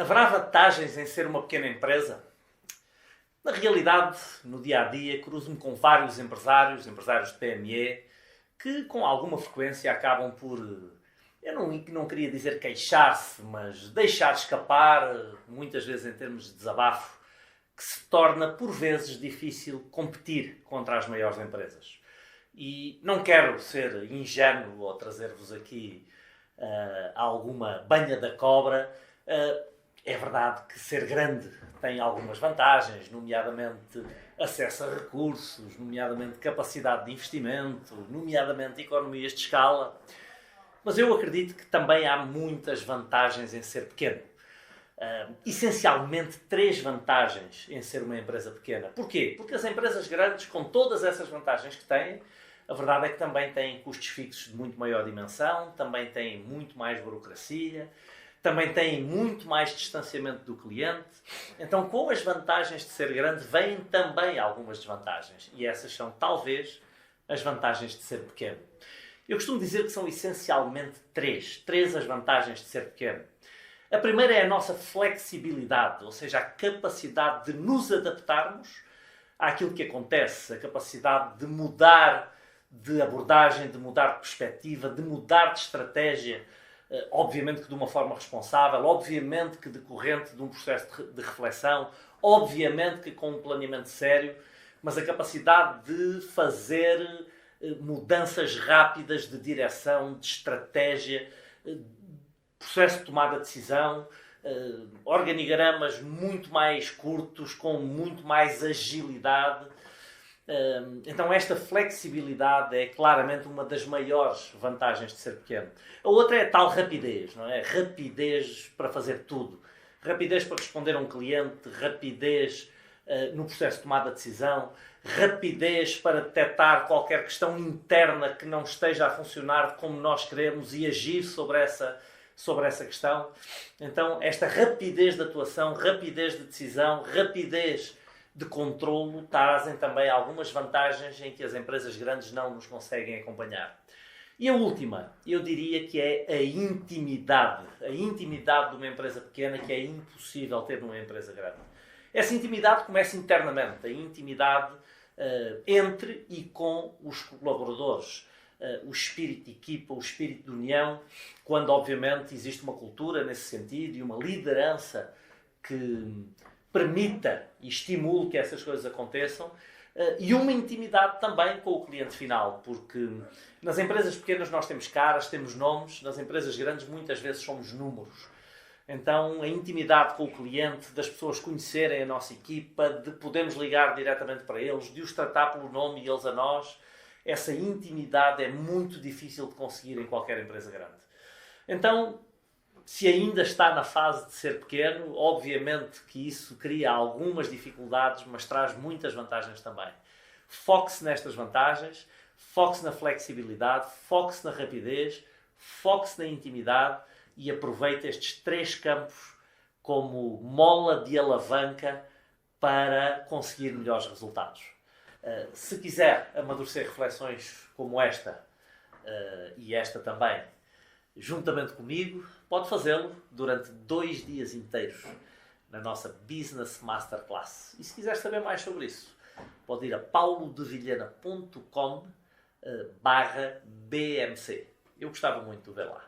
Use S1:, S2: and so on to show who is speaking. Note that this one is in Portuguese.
S1: Haverá vantagens em ser uma pequena empresa? Na realidade, no dia-a-dia, cruzo-me com vários empresários de PME, que com alguma frequência acabam por, eu não queria dizer queixar-se, mas deixar escapar, muitas vezes em termos de desabafo, que se torna por vezes difícil competir contra as maiores empresas. E não quero ser ingênuo ou trazer-vos aqui alguma banha da cobra. É verdade que ser grande tem algumas vantagens, nomeadamente acesso a recursos, nomeadamente capacidade de investimento, nomeadamente economias de escala. Mas eu acredito que também há muitas vantagens em ser pequeno. Essencialmente 3 vantagens em ser uma empresa pequena. Porquê? Porque as empresas grandes, com todas essas vantagens que têm, a verdade é que também têm custos fixos de muito maior dimensão, também têm muito mais burocracia, também têm muito mais distanciamento do cliente. Então, com as vantagens de ser grande, vêm também algumas desvantagens. E essas são, talvez, as vantagens de ser pequeno. Eu costumo dizer que são essencialmente 3. 3 as vantagens de ser pequeno. A primeira é a nossa flexibilidade, ou seja, a capacidade de nos adaptarmos àquilo que acontece, a capacidade de mudar de abordagem, de mudar de perspectiva, de mudar de estratégia, obviamente que de uma forma responsável, obviamente que decorrente de um processo de reflexão, obviamente que com um planeamento sério, mas a capacidade de fazer mudanças rápidas de direção, de estratégia, processo de tomada de decisão, organigramas muito mais curtos, com muito mais agilidade. Então esta flexibilidade é claramente uma das maiores vantagens de ser pequeno. A outra é a tal rapidez, não é? Rapidez para fazer tudo. Rapidez para responder a um cliente, rapidez no processo de tomada de decisão, rapidez para detectar qualquer questão interna que não esteja a funcionar como nós queremos e agir sobre essa questão. Então esta rapidez de atuação, rapidez de decisão, rapidez de controlo trazem também algumas vantagens em que as empresas grandes não nos conseguem acompanhar. E a última, eu diria que é a intimidade. A intimidade de uma empresa pequena que é impossível ter numa empresa grande. Essa intimidade começa internamente, a intimidade entre e com os colaboradores. O espírito de equipa, o espírito de união, quando obviamente existe uma cultura nesse sentido e uma liderança que permita e estimule que essas coisas aconteçam, e uma intimidade também com o cliente final, porque nas empresas pequenas nós temos caras, temos nomes, nas empresas grandes muitas vezes somos números. Então a intimidade com o cliente, das pessoas conhecerem a nossa equipa, de podermos ligar diretamente para eles, de os tratar pelo nome e eles a nós, essa intimidade é muito difícil de conseguir em qualquer empresa grande. Então, se ainda está na fase de ser pequeno, obviamente que isso cria algumas dificuldades, mas traz muitas vantagens também. Foque-se nestas vantagens, foque-se na flexibilidade, foque-se na rapidez, foque-se na intimidade e aproveite estes 3 campos como mola de alavanca para conseguir melhores resultados. Se quiser amadurecer reflexões como esta e esta também, juntamente comigo, pode fazê-lo durante 2 dias inteiros na nossa Business Masterclass. E se quiser saber mais sobre isso, pode ir a paulodevilhena.com/BMC. Eu gostava muito de ver lá.